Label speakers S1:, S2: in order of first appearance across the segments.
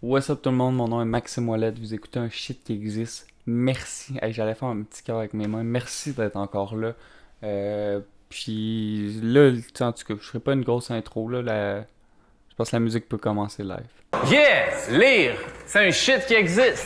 S1: What's up tout le monde, mon nom est Maxime Ouellet, vous écoutez un shit qui existe. Merci, hey, j'allais faire un petit cœur avec mes mains, merci d'être encore là. Puis là, en tout cas, je ferai pas une grosse intro, je pense que la musique peut commencer live.
S2: Yeah! Lire! C'est un shit qui existe!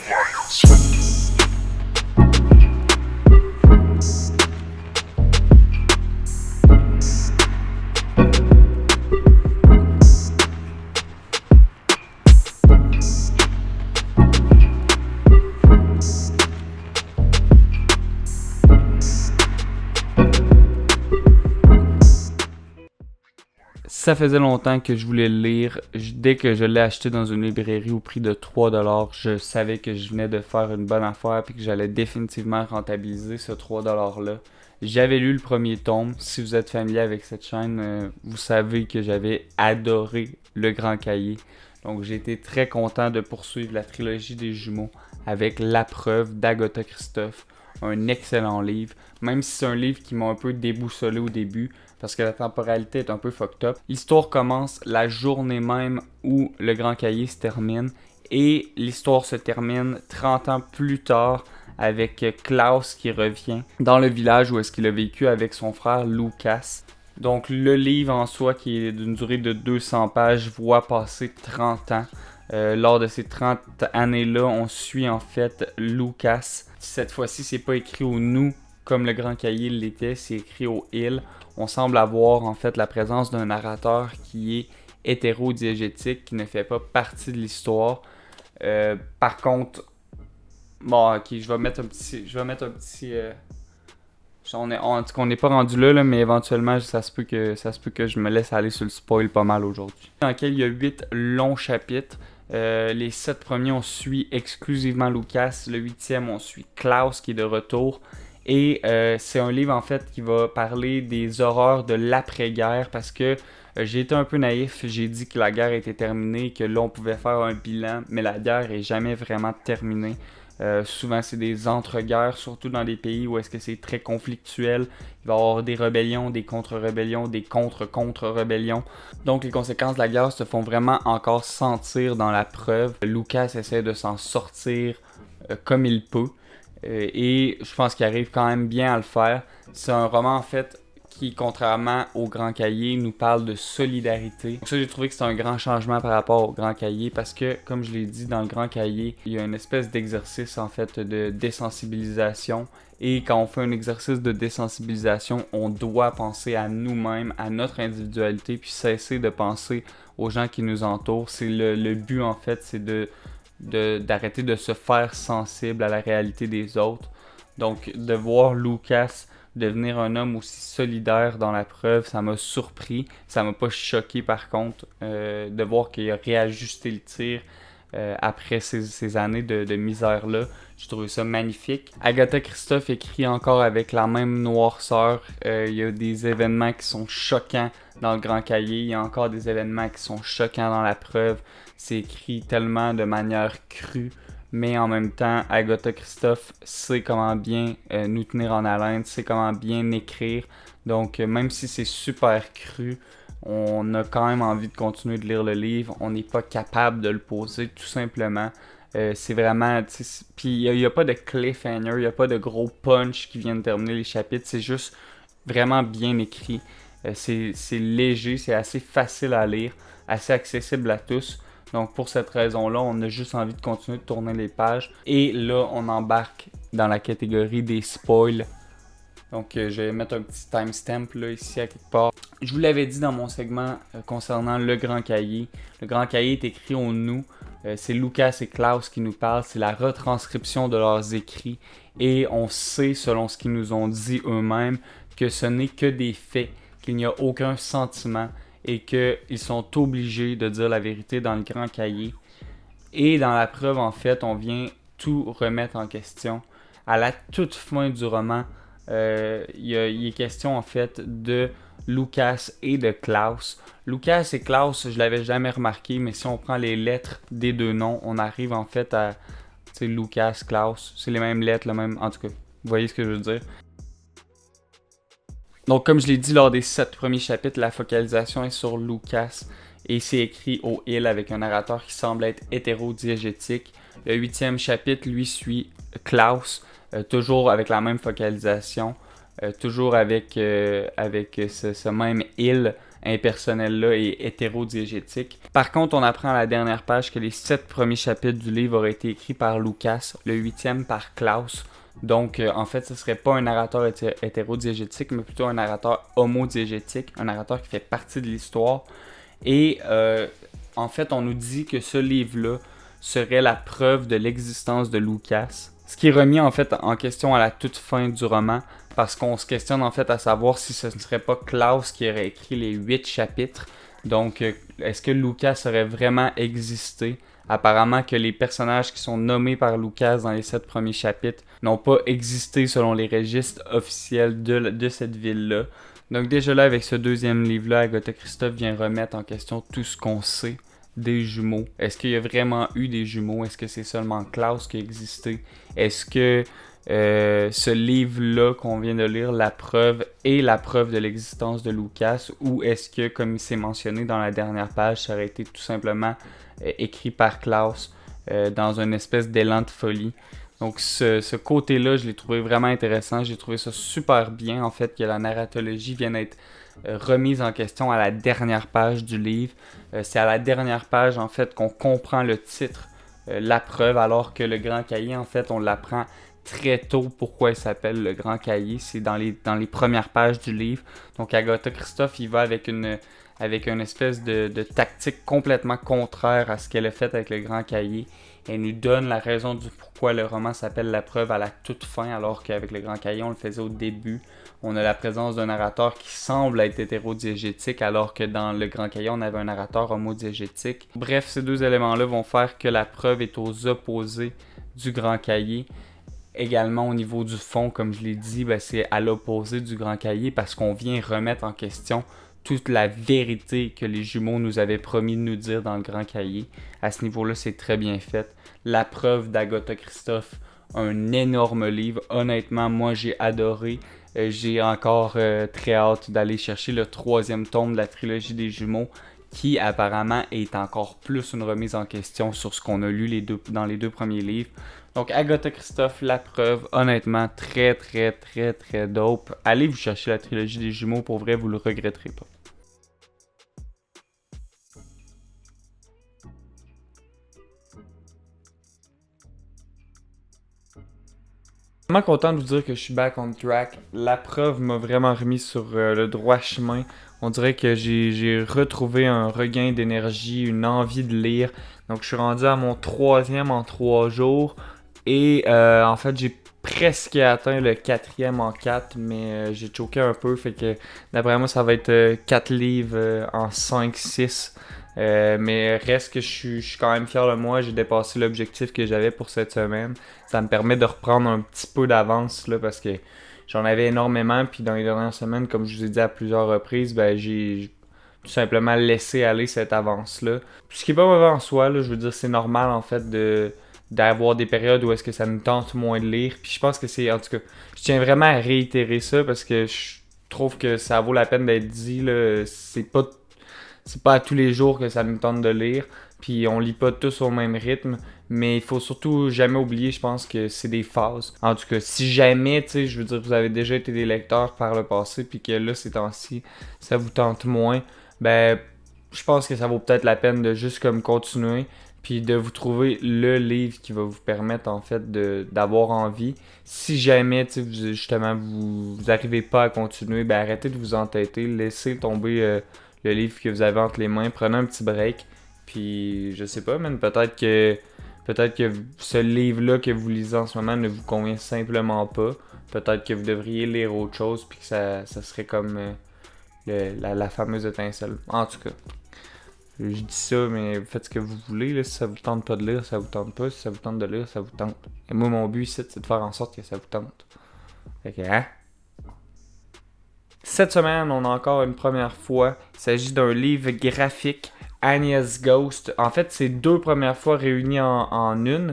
S1: Ça faisait longtemps que je voulais le lire. Dès que je l'ai acheté dans une librairie au prix de 3$, je savais que je venais de faire une bonne affaire et que j'allais définitivement rentabiliser ce 3$-là. J'avais lu le premier tome. Si vous êtes familier avec cette chaîne, vous savez que j'avais adoré Le Grand Cahier. Donc j'ai été très content de poursuivre la trilogie des jumeaux avec La Preuve d'Agatha Christophe. Un excellent livre, même si c'est un livre qui m'a un peu déboussolé au début, parce que la temporalité est un peu fucked up. L'histoire commence la journée même où Le Grand Cahier se termine, et l'histoire se termine 30 ans plus tard avec Klaus qui revient dans le village où est-ce qu'il a vécu avec son frère Lucas. Donc le livre en soi, qui est d'une durée de 200 pages, voit passer 30 ans. Lors de ces 30 années-là, on suit en fait Lucas. Cette fois-ci, c'est pas écrit au nous comme Le Grand Cahier l'était, c'est écrit au il. On semble avoir en fait la présence d'un narrateur qui est hétérodiégétique, qui ne fait pas partie de l'histoire. Par contre, bon, ok, je vais mettre un petit. On n'est pas rendu là, mais éventuellement, ça se peut que je me laisse aller sur le spoil pas mal aujourd'hui. Dans lequel il y a 8 longs chapitres. Les 7 premiers, on suit exclusivement Lucas. Le 8e, on suit Klaus qui est de retour. Et c'est un livre en fait qui va parler des horreurs de l'après-guerre, parce que j'ai été un peu naïf. J'ai dit que la guerre était terminée, que là on pouvait faire un bilan, mais la guerre est jamais vraiment terminée. Souvent c'est des entre-guerres, surtout dans des pays où est-ce que c'est très conflictuel. Il va y avoir des rébellions, des contre-rébellions, des contre-contre-rébellions. Donc les conséquences de la guerre se font vraiment encore sentir dans La Preuve. Lucas essaie de s'en sortir comme il peut. Et je pense qu'il arrive quand même bien à le faire. C'est un roman en fait qui, contrairement au Grand Cahier, nous parle de solidarité. Donc ça, j'ai trouvé que c'est un grand changement par rapport au Grand Cahier, parce que, comme je l'ai dit, dans le Grand Cahier, il y a une espèce d'exercice en fait de désensibilisation. Et quand on fait un exercice de désensibilisation, on doit penser à nous-mêmes, à notre individualité, puis cesser de penser aux gens qui nous entourent. C'est le but en fait, c'est d'arrêter de se faire sensible à la réalité des autres. Donc de voir Lucas devenir un homme aussi solidaire dans La Preuve, ça m'a surpris. Ça m'a pas choqué par contre de voir qu'il a réajusté le tir après ces années de misère-là. J'ai trouvé ça magnifique. Agatha Christophe écrit encore avec la même noirceur. Il y a des événements qui sont choquants dans le Grand Cahier. Il y a encore des événements qui sont choquants dans La Preuve. C'est écrit tellement de manière crue. Mais en même temps, Agatha Christophe sait comment bien nous tenir en haleine, sait comment bien écrire. Donc même si c'est super cru, on a quand même envie de continuer de lire le livre. On n'est pas capable de le poser tout simplement. C'est vraiment... Puis il n'y a pas de cliffhanger, il n'y a pas de gros punch qui viennent terminer les chapitres. C'est juste vraiment bien écrit. C'est léger, c'est assez facile à lire, assez accessible à tous. Donc pour cette raison-là, on a juste envie de continuer de tourner les pages. Et là, on embarque dans la catégorie des spoils. Donc je vais mettre un petit timestamp là ici à quelque part. Je vous l'avais dit dans mon segment concernant Le Grand Cahier. Le Grand Cahier est écrit au nous. C'est Lucas et Klaus qui nous parlent. C'est la retranscription de leurs écrits. Et on sait, selon ce qu'ils nous ont dit eux-mêmes, que ce n'est que des faits, qu'il n'y a aucun sentiment, et qu'ils sont obligés de dire la vérité dans le Grand Cahier. Et dans La Preuve, en fait, on vient tout remettre en question. À la toute fin du roman, il est question en fait de Lucas et de Klaus. Lucas et Klaus, je l'avais jamais remarqué, mais si on prend les lettres des deux noms, on arrive en fait à Lucas, Klaus. C'est les mêmes lettres, en tout cas, vous voyez ce que je veux dire. Donc, comme je l'ai dit lors des 7 premiers chapitres, la focalisation est sur Lucas. et c'est écrit au il avec un narrateur qui semble être hétérodiégétique. Le 8e chapitre, lui, suit Klaus, toujours avec la même focalisation, toujours avec ce même il impersonnel-là et hétérodiégétique. Par contre, on apprend à la dernière page que les 7 premiers chapitres du livre auraient été écrits par Lucas, le 8e par Klaus. Donc, en fait, ce serait pas un narrateur hétérodiégétique, mais plutôt un narrateur homodiégétique, un narrateur qui fait partie de l'histoire. Et en fait, on nous dit que ce livre-là serait la preuve de l'existence de Lucas. Ce qui est remis en fait en question à la toute fin du roman, parce qu'on se questionne en fait à savoir si ce ne serait pas Klaus qui aurait écrit les 8 chapitres. Donc, est-ce que Lucas aurait vraiment existé? Apparemment que les personnages qui sont nommés par Lucas dans les 7 premiers chapitres n'ont pas existé selon les registres officiels de cette ville-là. Donc déjà là, avec ce deuxième livre-là, Agatha Christophe vient remettre en question tout ce qu'on sait des jumeaux. Est-ce qu'il y a vraiment eu des jumeaux? Est-ce que c'est seulement Klaus qui a existé? Est-ce que ce livre-là qu'on vient de lire, La Preuve, est la preuve de l'existence de Lucas? Ou est-ce que, comme il s'est mentionné dans la dernière page, ça aurait été tout simplement écrit par Klaus dans une espèce d'élan de folie? Donc ce côté-là, je l'ai trouvé vraiment intéressant. J'ai trouvé ça super bien, en fait, que la narratologie vienne être remise en question à la dernière page du livre. C'est à la dernière page, en fait, qu'on comprend le titre, La Preuve, alors que le Grand Cahier, en fait, on l'apprend très tôt pourquoi il s'appelle le Grand Cahier. C'est dans les premières pages du livre. Donc Agatha Christophe, il va avec une espèce de tactique complètement contraire à ce qu'elle a fait avec le Grand Cahier. Elle nous donne la raison du pourquoi le roman s'appelle La Preuve à la toute fin, alors qu'avec le Grand Cahier, on le faisait au début. On a la présence d'un narrateur qui semble être hétérodiégétique, alors que dans le Grand Cahier, on avait un narrateur homodiégétique. Bref, ces deux éléments-là vont faire que La Preuve est aux opposés du Grand Cahier. Également au niveau du fond, comme je l'ai dit, c'est à l'opposé du Grand Cahier parce qu'on vient remettre en question toute la vérité que les jumeaux nous avaient promis de nous dire dans le Grand Cahier. À ce niveau-là, c'est très bien fait. La Preuve d'Agatha Christophe, un énorme livre. Honnêtement, moi, j'ai adoré. J'ai encore très hâte d'aller chercher le 3e tome de la trilogie des jumeaux, qui apparemment est encore plus une remise en question sur ce qu'on a lu dans les 2 premiers livres. Donc Agatha Christophe, La Preuve, honnêtement, très très très très dope. Allez vous chercher la trilogie des jumeaux, pour vrai, vous le regretterez pas. Je suis vraiment content de vous dire que je suis back on track. La Preuve m'a vraiment remis sur le droit chemin. On dirait que j'ai retrouvé un regain d'énergie, une envie de lire. Donc je suis rendu à mon 3e en 3 jours. Et en fait, j'ai presque atteint le 4e en 4, mais j'ai choqué un peu. Fait que d'après moi, ça va être 4 livres en 5-6. Mais reste que je suis quand même fier de moi. J'ai dépassé l'objectif que j'avais pour cette semaine. Ça me permet de reprendre un petit peu d'avance là, parce que j'en avais énormément. Puis dans les dernières semaines, comme je vous ai dit à plusieurs reprises, j'ai tout simplement laissé aller cette avance-là. Ce qui est pas mauvais en soi, là, je veux dire, c'est normal en fait d'avoir des périodes où est-ce que ça nous tente moins de lire. Puis je pense que c'est, en tout cas, je tiens vraiment à réitérer ça parce que je trouve que ça vaut la peine d'être dit, là. C'est pas à tous les jours que ça nous tente de lire, puis on lit pas tous au même rythme, mais il faut surtout jamais oublier, je pense que c'est des phases. En tout cas, si jamais, tu sais, je veux dire, vous avez déjà été des lecteurs par le passé, puis que là, ces temps-ci, ça vous tente moins, je pense que ça vaut peut-être la peine de juste comme continuer, puis de vous trouver le livre qui va vous permettre en fait d'avoir envie. Si jamais justement vous arrivez pas à continuer, arrêtez de vous entêter, laissez tomber le livre que vous avez entre les mains, prenez un petit break, puis je sais pas, man, peut-être que ce livre-là que vous lisez en ce moment ne vous convient simplement pas. Peut-être que vous devriez lire autre chose, puis que ça serait comme la fameuse étincelle. En tout cas, je dis ça, mais vous faites ce que vous voulez. Là, si ça vous tente pas de lire, ça vous tente pas. Si ça vous tente de lire, ça vous tente. Et moi, mon but ici, c'est de faire en sorte que ça vous tente. Fait que, hein? Cette semaine, on a encore une première fois. Il s'agit d'un livre graphique, Anya's Ghost. En fait, c'est 2 premières fois réunies en une.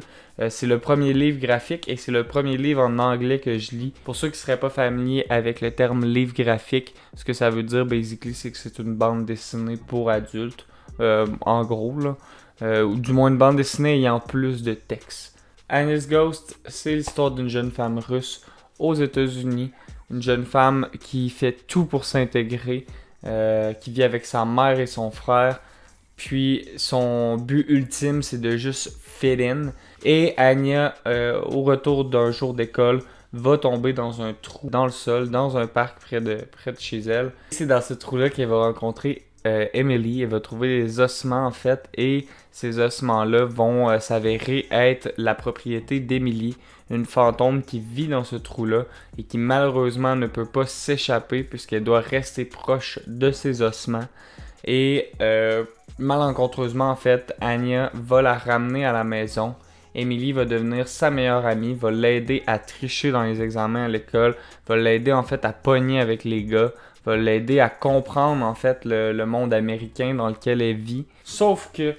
S1: C'est le premier livre graphique et c'est le premier livre en anglais que je lis. Pour ceux qui ne seraient pas familiers avec le terme livre graphique, ce que ça veut dire, basically, c'est que c'est une bande dessinée pour adultes. en gros, là. Ou du moins une bande dessinée ayant plus de texte. Annie's Ghost, c'est l'histoire d'une jeune femme russe aux États-Unis. Une jeune femme qui fait tout pour s'intégrer, qui vit avec sa mère et son frère. Puis son but ultime, c'est de juste fit in. Et Anya, au retour d'un jour d'école, va tomber dans un trou dans le sol, dans un parc près de chez elle. C'est dans ce trou-là qu'elle va rencontrer Emily. Elle va trouver des ossements en fait, et ces ossements-là vont s'avérer être la propriété d'Emily, une fantôme qui vit dans ce trou-là et qui malheureusement ne peut pas s'échapper puisqu'elle doit rester proche de ces ossements. Et malencontreusement, en fait, Anya va la ramener à la maison. Emily va devenir sa meilleure amie, va l'aider à tricher dans les examens à l'école, va l'aider en fait à pogner avec les gars, va l'aider à comprendre en fait le monde américain dans lequel elle vit. Sauf que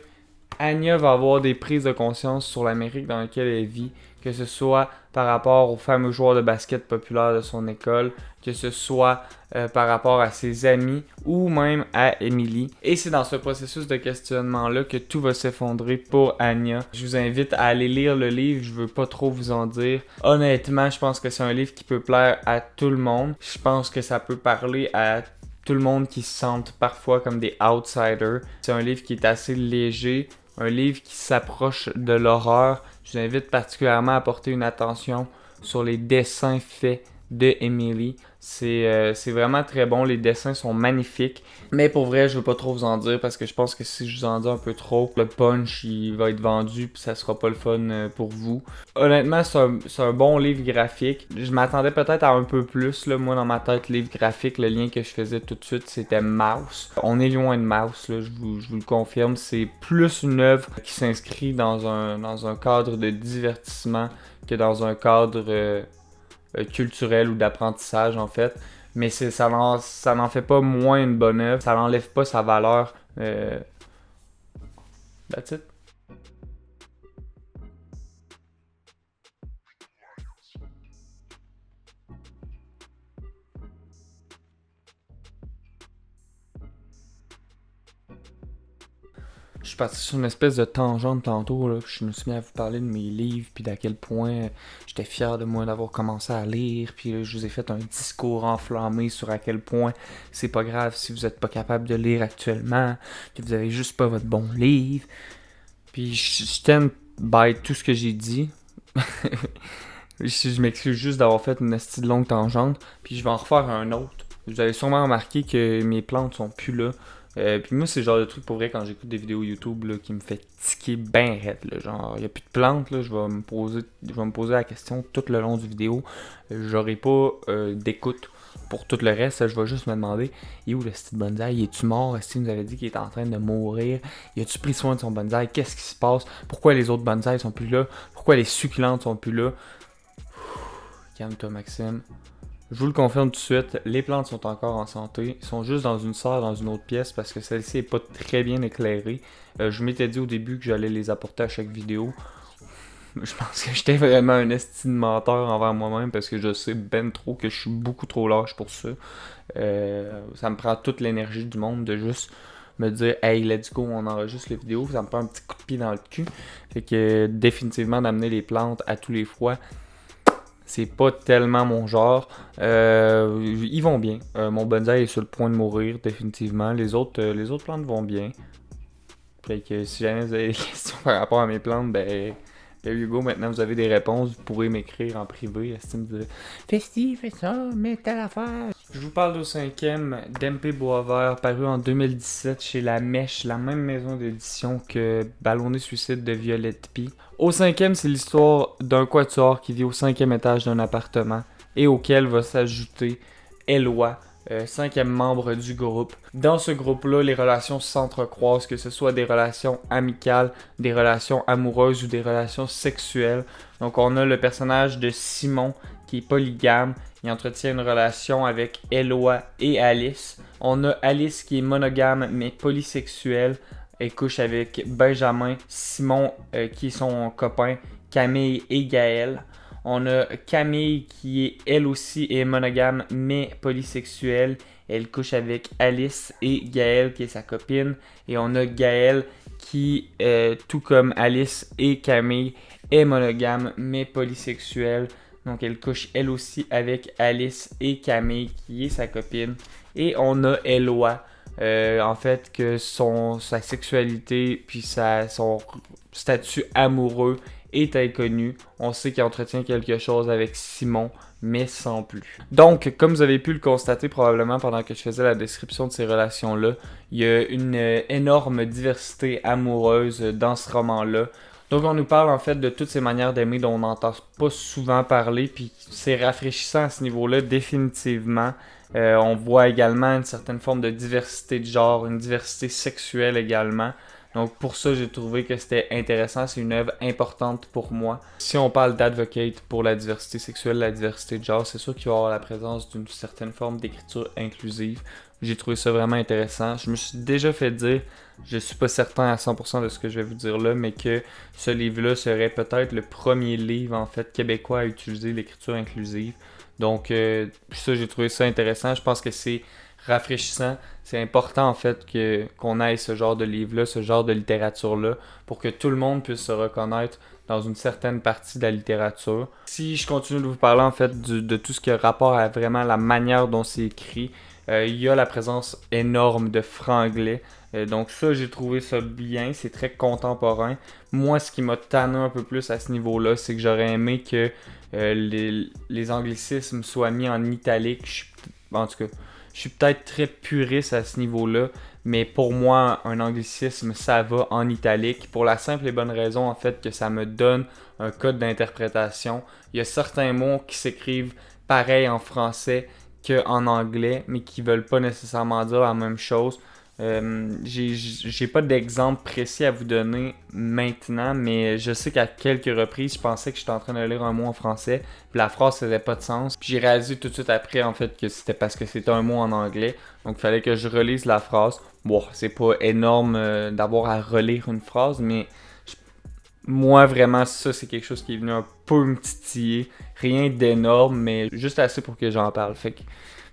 S1: Anya va avoir des prises de conscience sur l'Amérique dans laquelle elle vit, que ce soit par rapport aux fameux joueurs de basket populaires de son école, que ce soit par rapport à ses amis ou même à Emily. Et c'est dans ce processus de questionnement-là que tout va s'effondrer pour Anya. Je vous invite à aller lire le livre, je veux pas trop vous en dire. Honnêtement, je pense que c'est un livre qui peut plaire à tout le monde. Je pense que ça peut parler à tout le monde qui se sente parfois comme des outsiders. C'est un livre qui est assez léger, un livre qui s'approche de l'horreur. Je vous invite particulièrement à porter une attention sur les dessins faits de Emily. C'est vraiment très bon, les dessins sont magnifiques. Mais pour vrai, je veux pas trop vous en dire parce que je pense que si je vous en dis un peu trop, le punch il va être vendu puis ça sera pas le fun pour vous. Honnêtement, c'est un bon livre graphique. Je m'attendais peut-être à un peu plus, là. Moi dans ma tête, livre graphique, le lien que je faisais tout de suite, c'était Mouse. On est loin de Mouse, là, je vous le confirme. C'est plus une œuvre qui s'inscrit dans un cadre de divertissement que dans un cadre culturel ou d'apprentissage en fait, mais ça n'en fait pas moins une bonne œuvre, ça n'enlève pas sa valeur. That's it. Je suis parti sur une espèce de tangente tantôt, là, puis je me suis mis à vous parler de mes livres, puis d'à quel point j'étais fier de moi d'avoir commencé à lire, puis là, je vous ai fait un discours enflammé sur à quel point c'est pas grave si vous êtes pas capable de lire actuellement, que vous avez juste pas votre bon livre. Puis je t'aime by tout ce que j'ai dit. Je m'excuse juste d'avoir fait une astuce de longue tangente, puis je vais en refaire un autre. Vous avez sûrement remarqué que mes plantes sont plus là. Puis moi, c'est le genre de truc pour vrai quand j'écoute des vidéos YouTube là, qui me fait tiquer ben raide. Là. Genre, il n'y a plus de plantes, là, je vais me poser la question tout le long du vidéo. J'aurai pas d'écoute pour tout le reste. Je vais juste me demander, il est où le style bonsaï? Es-tu mort? Est-ce qu'il nous avait dit qu'il était en train de mourir? Y a-tu pris soin de son bonsaï? Qu'est-ce qui se passe? Pourquoi les autres bonsaïs sont plus là? Pourquoi les succulentes sont plus là? Calme-toi, Maxime. Je vous le confirme tout de suite, les plantes sont encore en santé. Ils sont juste dans une serre, dans une autre pièce, parce que celle-ci n'est pas très bien éclairée. Je m'étais dit au début que j'allais les apporter à chaque vidéo. Je pense que j'étais vraiment un esti de menteur envers moi-même, parce que je sais ben trop que je suis beaucoup trop lâche pour ça. Ça me prend toute l'énergie du monde de juste me dire « Hey, let's go, on enregistre les vidéos ». Ça me prend un petit coup de pied dans le cul. Fait que définitivement d'amener les plantes à tous les fois, c'est pas tellement mon genre. Ils vont bien. Mon bonsaï est sur le point de mourir, définitivement. Les autres plantes vont bien. Fait que si jamais vous avez des questions par rapport à mes plantes, ben there you go. Maintenant vous avez des réponses. Vous pourrez m'écrire en privé. Estime de fais ci, fais ça, mets telle affaire. Je vous parle au 5e d'M.P. Boisvert, paru en 2017 chez La Mèche, la même maison d'édition que Ballonné Suicide de Violette Pie. Au 5e, c'est l'histoire d'un quatuor qui vit au 5e étage d'un appartement et auquel va s'ajouter Eloi, 5e membre du groupe. Dans ce groupe-là, les relations s'entrecroisent, que ce soit des relations amicales, des relations amoureuses ou des relations sexuelles. Donc on a le personnage de Simon qui est polygame. Il entretient une relation avec Eloi et Alice. On a Alice qui est monogame mais polysexuelle. Elle couche avec Benjamin, Simon qui est son copain, Camille et Gaël. On a Camille qui est elle aussi est monogame mais polysexuelle Elle couche avec Alice et Gaël qui est sa copine. Et on a Gaël qui, tout comme Alice et Camille, est monogame mais polysexuelle. Donc elle couche elle aussi avec Alice et Camille qui est sa copine. Et on a Eloi, en fait que sa sexualité puis son statut amoureux est inconnu. On sait qu'il entretient quelque chose avec Simon, mais sans plus. Donc, comme vous avez pu le constater probablement pendant que je faisais la description de ces relations-là, il y a une énorme diversité amoureuse dans ce roman-là. Donc, on nous parle en fait de toutes ces manières d'aimer dont on n'entend pas souvent parler, puis c'est rafraîchissant à ce niveau-là, définitivement. On voit également une certaine forme de diversité de genre, une diversité sexuelle également. Donc pour ça, j'ai trouvé que c'était intéressant, c'est une œuvre importante pour moi. Si on parle d'advocate pour la diversité sexuelle, la diversité de genre, c'est sûr qu'il va y avoir la présence d'une certaine forme d'écriture inclusive. J'ai trouvé ça vraiment intéressant. Je me suis déjà fait dire, je suis pas certain à 100% de ce que je vais vous dire là, mais que ce livre-là serait peut-être le premier livre en fait québécois à utiliser l'écriture inclusive. Donc ça, j'ai trouvé ça intéressant. Je pense que c'est rafraîchissant. C'est important en fait qu'on ait ce genre de livre-là, ce genre de littérature-là, pour que tout le monde puisse se reconnaître dans une certaine partie de la littérature. Si je continue de vous parler en fait de tout ce qui a rapport à vraiment la manière dont c'est écrit, il y a la présence énorme de franglais. Donc ça, j'ai trouvé ça bien, c'est très contemporain. Moi, ce qui m'a tanné un peu plus à ce niveau-là, c'est que j'aurais aimé que les anglicismes soient mis en italique. En tout cas, je suis peut-être très puriste à ce niveau-là, mais pour moi, un anglicisme, ça va en italique, pour la simple et bonne raison, en fait, que ça me donne un code d'interprétation. Il y a certains mots qui s'écrivent pareil en français qu'en anglais, mais qui veulent pas nécessairement dire la même chose. J'ai pas d'exemple précis à vous donner maintenant, mais je sais qu'à quelques reprises, je pensais que j'étais en train de lire un mot en français, puis la phrase faisait pas de sens. Puis j'ai réalisé tout de suite après en fait que c'était parce que c'était un mot en anglais, donc il fallait que je relise la phrase. Bon, c'est pas énorme d'avoir à relire une phrase, mais moi vraiment ça c'est quelque chose qui est venu un peu me titiller. Rien d'énorme, mais juste assez pour que j'en parle. Fait que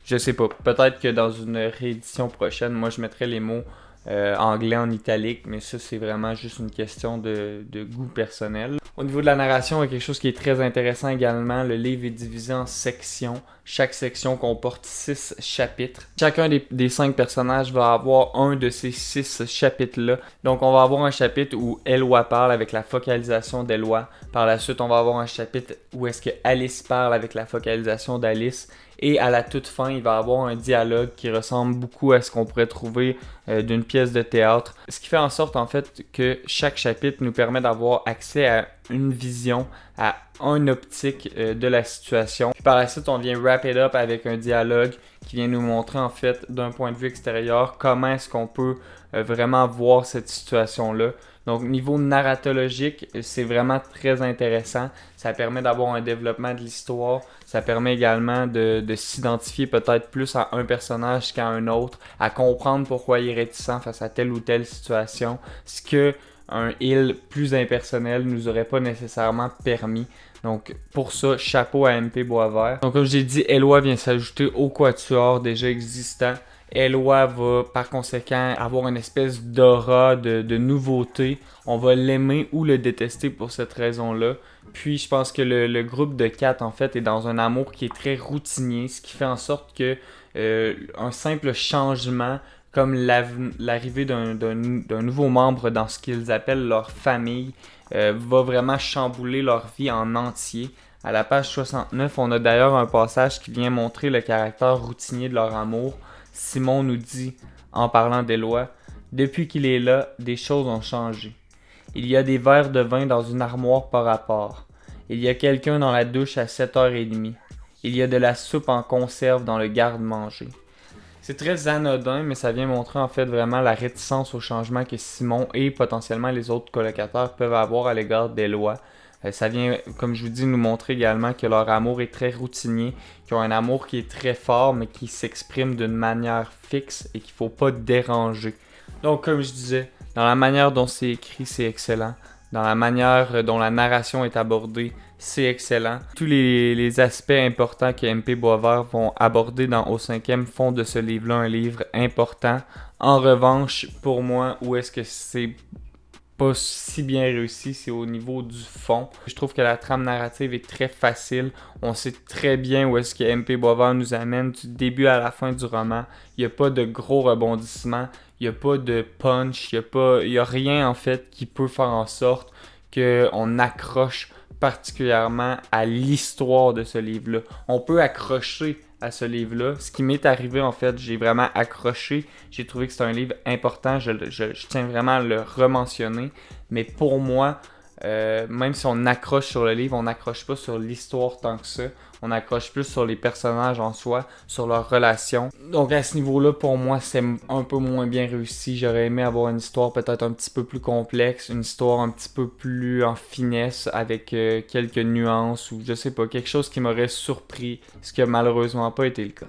S1: je sais pas, peut-être que dans une réédition prochaine, moi je mettrais les mots anglais en italique, mais ça c'est vraiment juste une question de goût personnel. Au niveau de la narration, il y a quelque chose qui est très intéressant également. Le livre est divisé en sections. Chaque section comporte 6 chapitres. Chacun des 5 personnages va avoir un de ces 6 chapitres-là. Donc on va avoir un chapitre où Eloi parle avec la focalisation d'Eloi. Par la suite, on va avoir un chapitre où est-ce que Alice parle avec la focalisation d'Alice. Et à la toute fin, il va y avoir un dialogue qui ressemble beaucoup à ce qu'on pourrait trouver d'une pièce de théâtre. Ce qui fait en sorte en fait que chaque chapitre nous permet d'avoir accès à une vision, à une optique de la situation. Puis par la suite, on vient wrap it up avec un dialogue qui vient nous montrer en fait d'un point de vue extérieur comment est-ce qu'on peut vraiment voir cette situation-là. Donc niveau narratologique, c'est vraiment très intéressant. Ça permet d'avoir un développement de l'histoire. Ça permet également de s'identifier peut-être plus à un personnage qu'à un autre, à comprendre pourquoi il est réticent face à telle ou telle situation, ce que un il plus impersonnel nous aurait pas nécessairement permis. Donc pour ça, chapeau à MP Boisvert. Donc comme j'ai dit, Eloi vient s'ajouter au quatuor déjà existant. Eloi va par conséquent avoir une espèce d'aura de nouveauté. On va l'aimer ou le détester pour cette raison-là. Puis je pense que le groupe de 4 en fait est dans un amour qui est très routinier, ce qui fait en sorte que un simple changement comme l'arrivée d'un nouveau membre dans ce qu'ils appellent leur famille va vraiment chambouler leur vie en entier. À la page 69, on a d'ailleurs un passage qui vient montrer le caractère routinier de leur amour. Simon nous dit, en parlant d'Eloi, « Depuis qu'il est là, des choses ont changé. Il y a des verres de vin dans une armoire par rapport. Il y a quelqu'un dans la douche à 7h30. Il y a de la soupe en conserve dans le garde-manger. » C'est très anodin, mais ça vient montrer en fait vraiment la réticence au changement que Simon et potentiellement les autres colocataires peuvent avoir à l'égard d'Eloi. Ça vient, comme je vous dis, nous montrer également que leur amour est très routinier, qu'ils ont un amour qui est très fort, mais qui s'exprime d'une manière fixe et qu'il ne faut pas déranger. Donc, comme je disais, dans la manière dont c'est écrit, c'est excellent. dans la manière dont la narration est abordée, c'est excellent. Tous les aspects importants que MP Boisvert vont aborder dans Au cinquième font de ce livre-là un livre important. En revanche, pour moi, où est-ce que c'est pas si bien réussi, c'est au niveau du fond. Je trouve que la trame narrative est très facile. On sait très bien où est-ce que MP Boisvert nous amène du début à la fin du roman. Il n'y a pas de gros rebondissements, il n'y a pas de punch, il y a rien en fait qui peut faire en sorte qu'on accroche particulièrement à l'histoire de ce livre-là. On peut accrocher à ce livre-là. Ce qui m'est arrivé, en fait, j'ai vraiment accroché. J'ai trouvé que c'est un livre important. Je tiens vraiment à le rementionner. Mais pour moi, même si on accroche sur le livre, on n'accroche pas sur l'histoire tant que ça. On accroche plus sur les personnages en soi, sur leurs relations. Donc à ce niveau-là, pour moi, c'est un peu moins bien réussi. J'aurais aimé avoir une histoire peut-être un petit peu plus complexe, une histoire un petit peu plus en finesse, avec quelques nuances ou je sais pas, quelque chose qui m'aurait surpris, ce qui a malheureusement pas été le cas.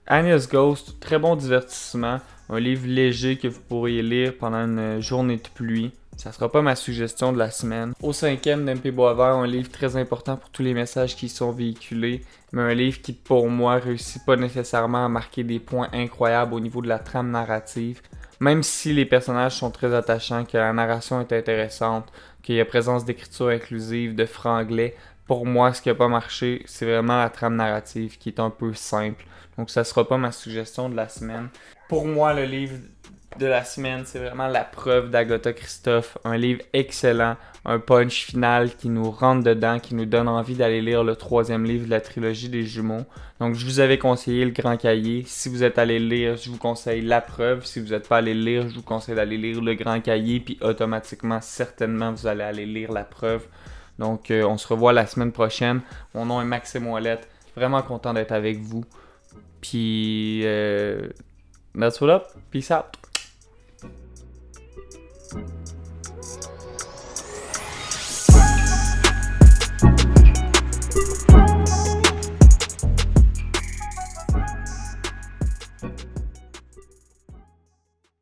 S1: Anya's Ghost, très bon divertissement, un livre léger que vous pourriez lire pendant une journée de pluie. Ça sera pas ma suggestion de la semaine. Au cinquième d'MP Boisvert, un livre très important pour tous les messages qui y sont véhiculés, mais un livre qui pour moi réussit pas nécessairement à marquer des points incroyables au niveau de la trame narrative. Même si les personnages sont très attachants, que la narration est intéressante, qu'il y a présence d'écriture inclusive, de franglais, pour moi ce qui a pas marché, c'est vraiment la trame narrative qui est un peu simple. Donc ça sera pas ma suggestion de la semaine. Pour moi, le livre de la semaine, c'est vraiment La preuve d'Agatha Christophe. Un livre excellent, un punch final qui nous rentre dedans, qui nous donne envie d'aller lire le troisième livre de la trilogie des jumeaux. Donc je vous avais conseillé Le Grand Cahier. Si vous êtes allé le lire, je vous conseille La preuve. Si vous n'êtes pas allé le lire, je vous conseille d'aller lire Le Grand Cahier. Puis automatiquement, certainement, vous allez aller lire La preuve. Donc on se revoit la semaine prochaine. Mon nom est Maxime Ouellette. Vraiment content d'être avec vous. Puis, that's what up. Peace out.